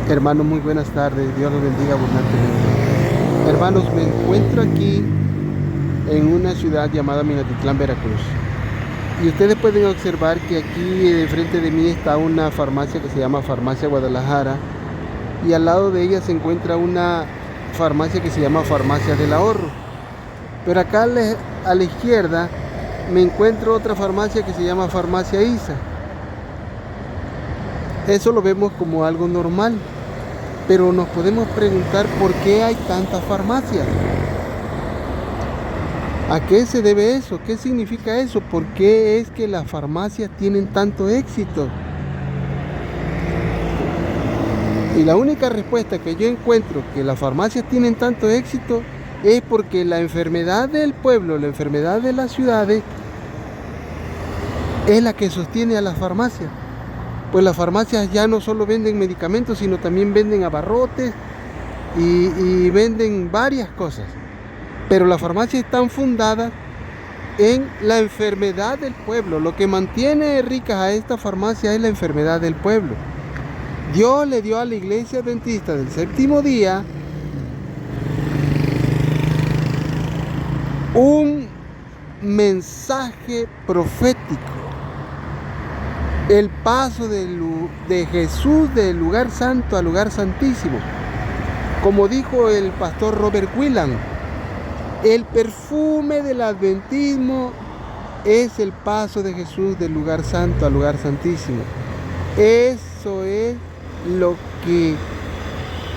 Hermanos, muy buenas tardes. Dios los bendiga abundantemente. Hermanos, me encuentro aquí en una ciudad llamada Minatitlán, Veracruz. Y ustedes pueden observar que aquí de frente de mí está una farmacia que se llama Farmacia Guadalajara. Y al lado de ella se encuentra una farmacia que se llama Farmacia del Ahorro. Pero acá a la izquierda me encuentro otra farmacia que se llama Farmacia ISA. Eso lo vemos como algo normal. Pero nos podemos preguntar por qué hay tantas farmacias. ¿A qué se debe eso? ¿Qué significa eso? ¿Por qué es que las farmacias tienen tanto éxito? Y la única respuesta que yo encuentro que las farmacias tienen tanto éxito es porque la enfermedad del pueblo, la enfermedad de las ciudades, es la que sostiene a las farmacias. Pues las farmacias ya no solo venden medicamentos, sino también venden abarrotes y venden varias cosas. Pero las farmacias están fundadas en la enfermedad del pueblo. Lo que mantiene ricas a esta farmacia es la enfermedad del pueblo. Dios le dio a la Iglesia Adventista del Séptimo Día un mensaje profético. El paso de Jesús del lugar santo al lugar santísimo. Como dijo el pastor Robert Willan, el perfume del adventismo es el paso de Jesús del lugar santo al lugar santísimo. Eso es lo que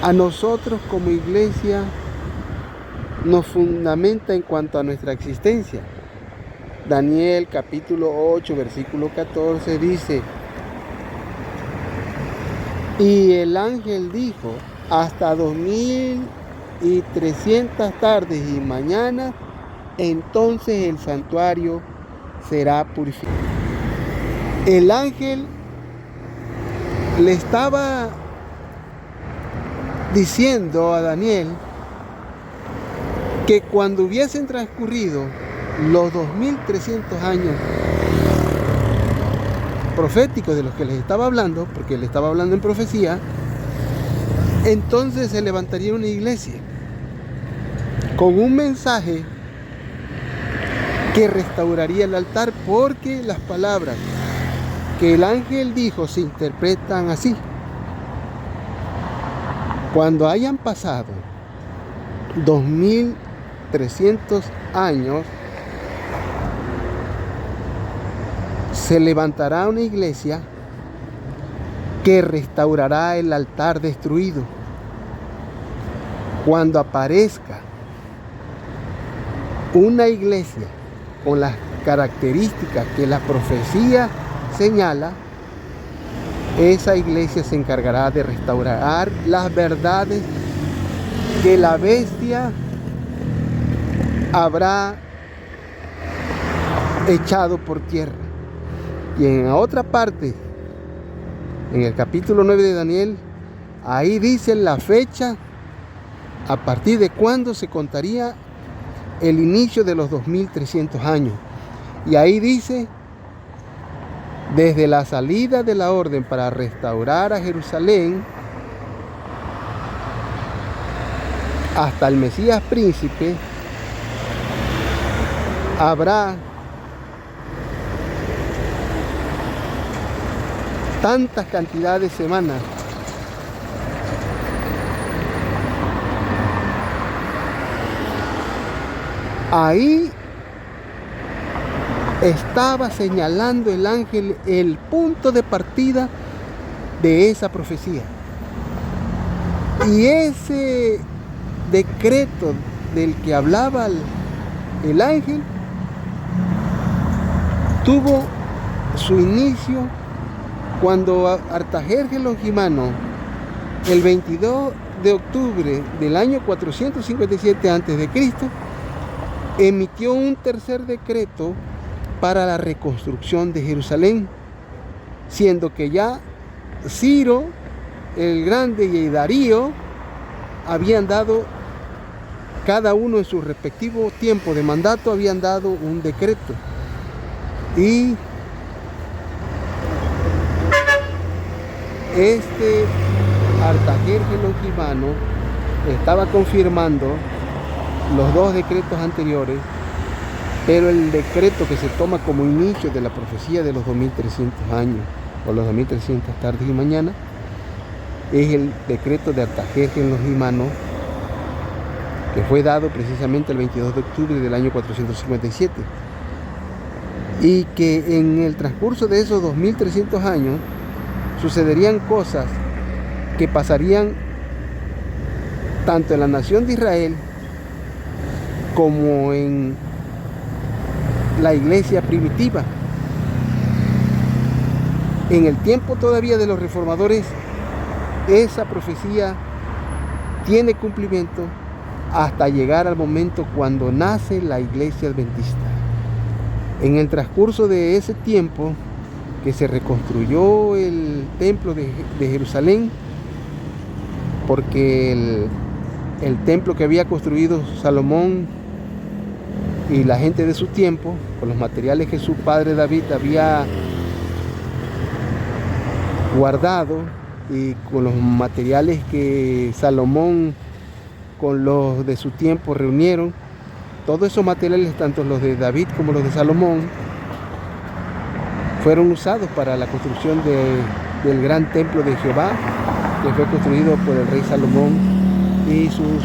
a nosotros como iglesia nos fundamenta en cuanto a nuestra existencia. Daniel capítulo 8 versículo 14 dice: y el ángel dijo, hasta 2300 tardes y mañanas, entonces el santuario será purificado. El ángel le estaba diciendo a Daniel que cuando hubiesen transcurrido los 2300 años proféticos de los que les estaba hablando, porque le estaba hablando en profecía, entonces se levantaría una iglesia con un mensaje que restauraría el altar, porque las palabras que el ángel dijo se interpretan así: cuando hayan pasado 2300 años, se levantará una iglesia que restaurará el altar destruido. Cuando aparezca una iglesia con las características que la profecía señala, esa iglesia se encargará de restaurar las verdades que la bestia habrá echado por tierra. Y en otra parte, en el capítulo 9 de Daniel, ahí dice la fecha a partir de cuándo se contaría el inicio de los 2300 años. Y ahí dice: desde la salida de la orden para restaurar a Jerusalén hasta el Mesías príncipe, habrá tantas cantidades de semanas. Ahí estaba señalando el ángel el punto de partida de esa profecía. Y ese decreto del que hablaba el ángel tuvo su inicio cuando Artajerjes Longimano, el 22 de octubre del año 457 a.C., emitió un tercer decreto para la reconstrucción de Jerusalén, siendo que ya Ciro el Grande y Darío habían dado, cada uno en su respectivo tiempo de mandato, habían dado un decreto. Y este Artajerjes Longimano estaba confirmando los dos decretos anteriores, pero el decreto que se toma como inicio de la profecía de los 2300 años o los 2300 tardes y mañanas es el decreto de Artajerjes Longimano, que fue dado precisamente el 22 de octubre del año 457, y que en el transcurso de esos 2300 años sucederían cosas que pasarían tanto en la nación de Israel como en la iglesia primitiva. En el tiempo todavía de los reformadores, esa profecía tiene cumplimiento hasta llegar al momento cuando nace la iglesia adventista. En el transcurso de ese tiempo que se reconstruyó el templo de Jerusalén, porque el templo que había construido Salomón y la gente de su tiempo, con los materiales que su padre David había guardado y con los materiales que Salomón con los de su tiempo reunieron, todos esos materiales, tanto los de David como los de Salomón, fueron usados para la construcción del gran templo de Jehová, que fue construido por el rey Salomón y sus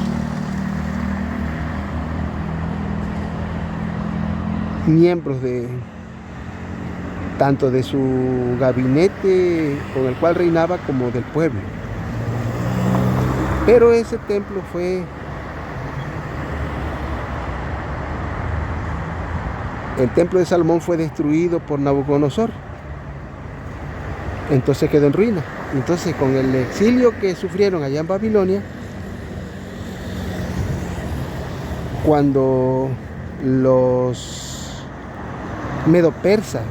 miembros tanto de su gabinete con el cual reinaba como del pueblo. Pero ese templo el templo de Salomón fue destruido por Nabucodonosor. Entonces quedó en ruina. Entonces, con el exilio que sufrieron allá en Babilonia, cuando los medo-persas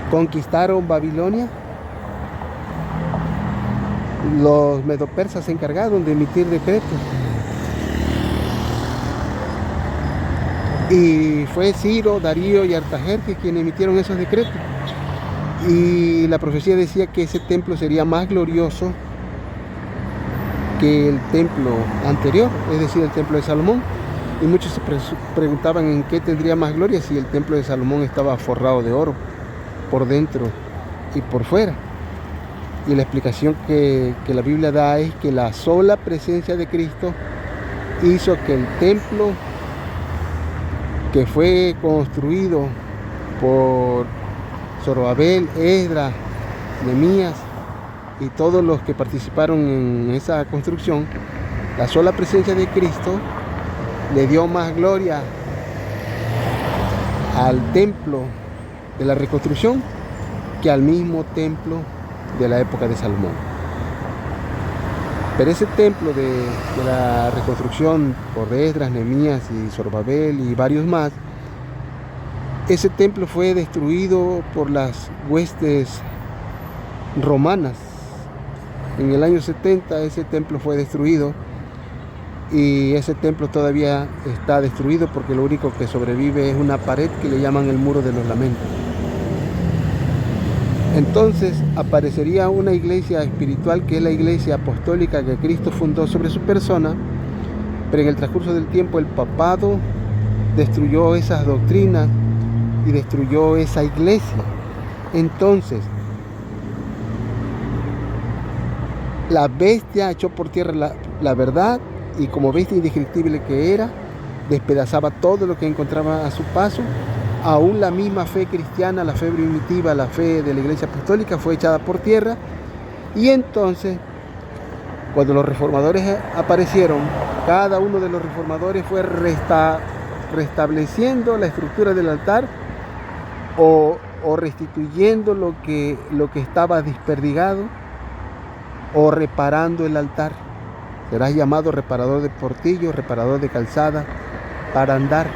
conquistaron Babilonia, los medo-persas se encargaron de emitir decretos. Y fue Ciro, Darío y Artajerjes quienes emitieron esos decretos. Y la profecía decía que ese templo sería más glorioso que el templo anterior, es decir, el templo de Salomón. Y muchos se preguntaban en qué tendría más gloria si el templo de Salomón estaba forrado de oro por dentro y por fuera. Y la explicación que la Biblia da es que la sola presencia de Cristo hizo que el templo que fue construido por Zorobabel, Esdras, Nehemías y todos los que participaron en esa construcción, la sola presencia de Cristo le dio más gloria al templo de la reconstrucción que al mismo templo de la época de Salomón. Pero ese templo de la reconstrucción por Esdras, Nehemías y Zorobabel y varios más, ese templo fue destruido por las huestes romanas. En el año 70 ese templo fue destruido y ese templo todavía está destruido porque lo único que sobrevive es una pared que le llaman el Muro de los Lamentos. Entonces aparecería una iglesia espiritual que es la iglesia apostólica que Cristo fundó sobre su persona, pero en el transcurso del tiempo el papado destruyó esas doctrinas y destruyó esa iglesia. Entonces la bestia echó por tierra la verdad y como bestia indescriptible que era, despedazaba todo lo que encontraba a su paso. Aún la misma fe cristiana, la fe primitiva, la fe de la iglesia apostólica fue echada por tierra. Y entonces, cuando los reformadores aparecieron, cada uno de los reformadores fue restableciendo la estructura del altar o restituyendo lo que estaba desperdigado o reparando el altar. Serás llamado reparador de portillos, reparador de calzada para andar.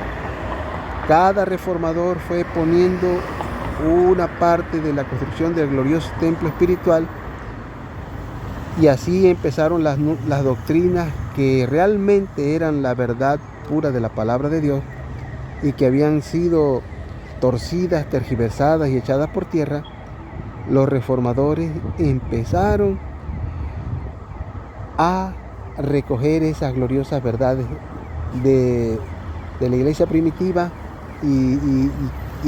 Cada reformador fue poniendo una parte de la construcción del glorioso templo espiritual y así empezaron las doctrinas que realmente eran la verdad pura de la palabra de Dios y que habían sido torcidas, tergiversadas y echadas por tierra. Los reformadores empezaron a recoger esas gloriosas verdades de la iglesia primitiva y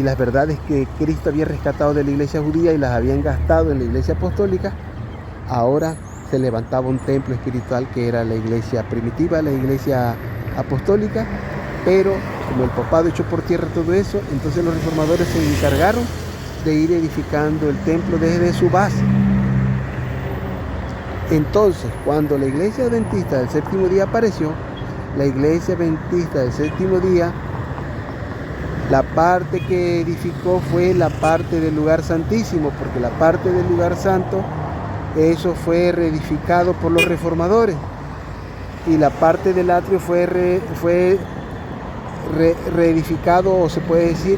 las verdades que Cristo había rescatado de la iglesia judía y las habían gastado en la iglesia apostólica. Ahora se levantaba un templo espiritual que era la iglesia primitiva, la iglesia apostólica, pero como el papado echó por tierra todo eso, entonces los reformadores se encargaron de ir edificando el templo desde su base. Entonces, cuando la iglesia adventista del séptimo día apareció, la iglesia adventista del séptimo día, la parte que edificó fue la parte del lugar santísimo, porque la parte del lugar santo, eso fue reedificado por los reformadores, y la parte del atrio fue reedificado, o se puede decir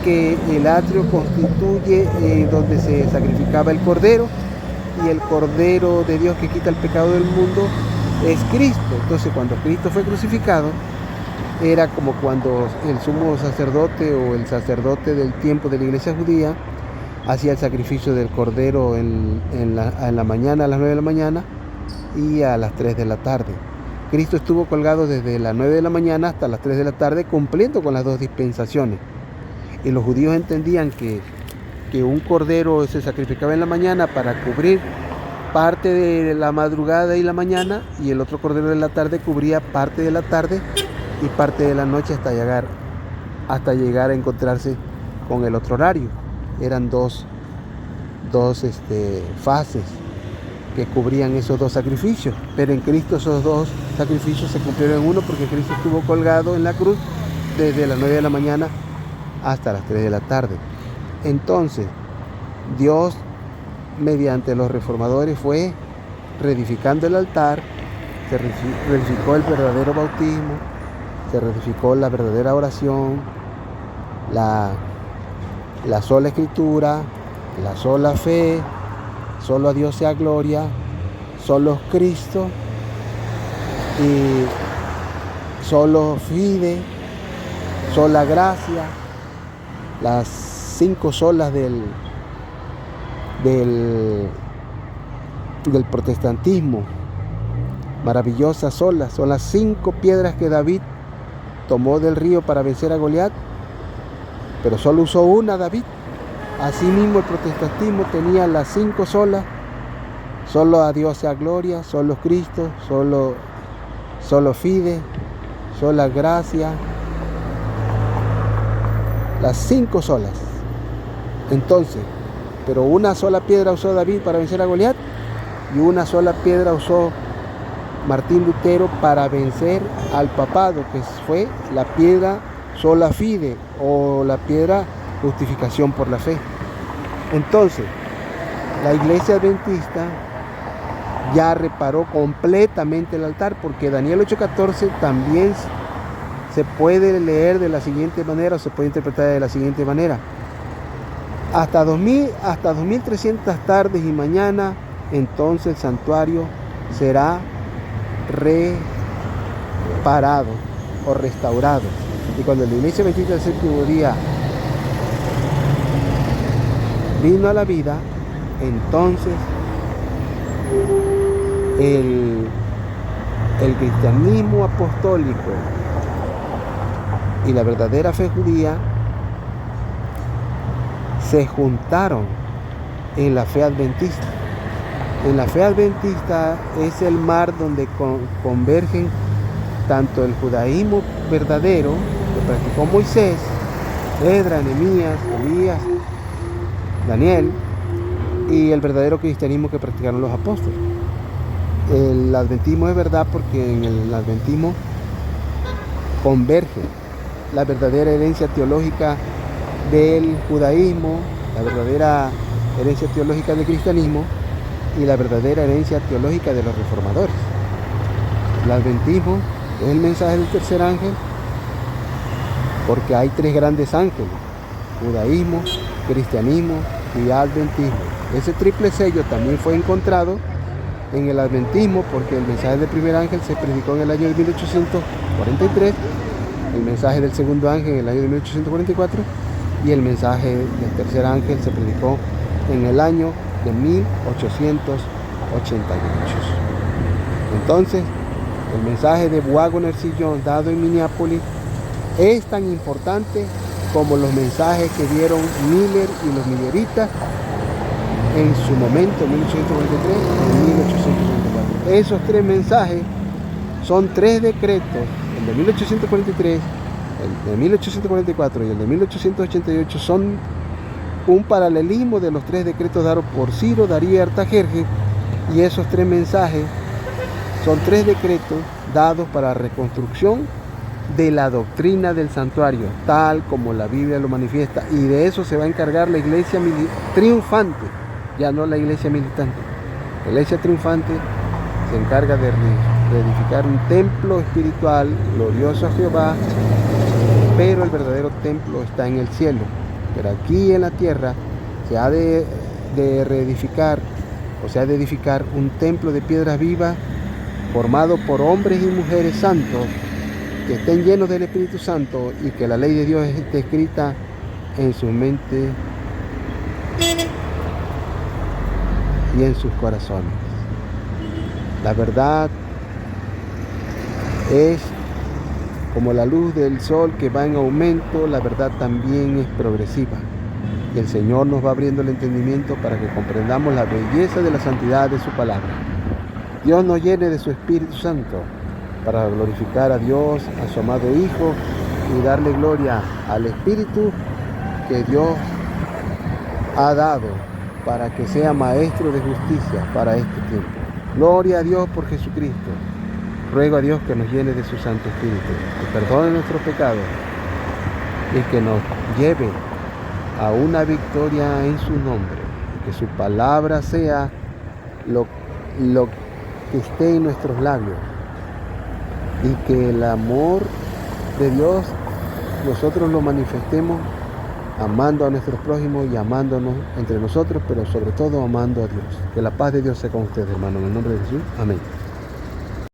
que el atrio constituye donde se sacrificaba el cordero, y el cordero de Dios que quita el pecado del mundo es Cristo. Entonces, cuando Cristo fue crucificado, era como cuando el sumo sacerdote o el sacerdote del tiempo de la iglesia judía hacía el sacrificio del cordero en la mañana, a las 9 de la mañana y a las 3 de la tarde. Cristo estuvo colgado desde las 9 de la mañana hasta las 3 de la tarde, cumpliendo con las dos dispensaciones. Y los judíos entendían que un cordero se sacrificaba en la mañana para cubrir parte de la madrugada y la mañana, y el otro cordero de la tarde cubría parte de la tarde y parte de la noche hasta llegar a encontrarse con el otro horario. Eran dos fases que cubrían esos dos sacrificios, pero en Cristo esos dos sacrificios se cumplieron en uno, porque Cristo estuvo colgado en la cruz desde las 9 de la mañana hasta las 3 de la tarde. Entonces, Dios, mediante los reformadores, fue reedificando el altar, se reedificó el verdadero bautismo, se reedificó la verdadera oración, la sola escritura, la sola fe, solo a Dios sea gloria, solo Cristo y solo fide, sola gracia, las 5 solas del protestantismo, maravillosas solas, son las 5 piedras que David tomó del río para vencer a Goliat, pero solo usó una David. Asimismo el protestantismo tenía las 5 solas: solo a Dios sea gloria, solo Cristo, solo fide, sola gracia, las 5 solas. Entonces, pero una sola piedra usó David para vencer a Goliat, y una sola piedra usó Martín Lutero para vencer al papado, que fue la piedra sola fide, o la piedra justificación por la fe. Entonces, la iglesia adventista ya reparó completamente el altar, porque Daniel 8:14 también se puede leer de la siguiente manera, o se puede interpretar de la siguiente manera: hasta 2300 tardes y mañana, entonces el santuario será reparado o restaurado. Y cuando la iglesia adventista del séptimo día vino a la vida, entonces el cristianismo apostólico y la verdadera fe judía se juntaron en la fe adventista. En la fe adventista es el mar donde convergen tanto el judaísmo verdadero que practicó Moisés, Esdras, Nehemías, Elías, Daniel, y el verdadero cristianismo que practicaron los apóstoles. El adventismo es verdad porque en el adventismo converge la verdadera herencia teológica del judaísmo, la verdadera herencia teológica del cristianismo y la verdadera herencia teológica de los reformadores. El adventismo es el mensaje del tercer ángel, porque hay 3 grandes ángeles: judaísmo, cristianismo y adventismo. Ese triple sello también fue encontrado en el adventismo, porque el mensaje del primer ángel se predicó en el año de 1843, el mensaje del segundo ángel en el año de 1844 y el mensaje del tercer ángel se predicó en el año de 1888. Entonces, el mensaje de Waggoner-Sillon dado en Minneapolis es tan importante como los mensajes que dieron Miller y los milleritas en su momento, en 1843 y en 1844. Esos tres mensajes son tres decretos, el de 1843, el de 1844 y el de 1888, son un paralelismo de los tres decretos dados por Ciro, Darío y Artajerjes, y esos tres mensajes son tres decretos dados para la reconstrucción de la doctrina del santuario, tal como la Biblia lo manifiesta, y de eso se va a encargar la iglesia triunfante, ya no la iglesia militante. La iglesia triunfante se encarga de reedificar un templo espiritual glorioso a Jehová, pero el verdadero templo está en el cielo. Pero aquí en la tierra se ha de reedificar, o se ha de edificar un templo de piedras vivas formado por hombres y mujeres santos que estén llenos del Espíritu Santo y que la ley de Dios esté escrita en su mente y en sus corazones. La verdad es como la luz del sol que va en aumento, la verdad también es progresiva. Y el Señor nos va abriendo el entendimiento para que comprendamos la belleza de la santidad de su palabra. Dios nos llene de su Espíritu Santo para glorificar a Dios, a su amado Hijo, y darle gloria al Espíritu que Dios ha dado para que sea maestro de justicia para este tiempo. Gloria a Dios por Jesucristo. Ruego a Dios que nos llene de su Santo Espíritu, que perdone nuestros pecados y que nos lleve a una victoria en su nombre. Que su palabra sea lo que esté en nuestros labios, y que el amor de Dios nosotros lo manifestemos amando a nuestros prójimos y amándonos entre nosotros, pero sobre todo amando a Dios. Que la paz de Dios sea con ustedes, hermanos, en el nombre de Jesús. Amén.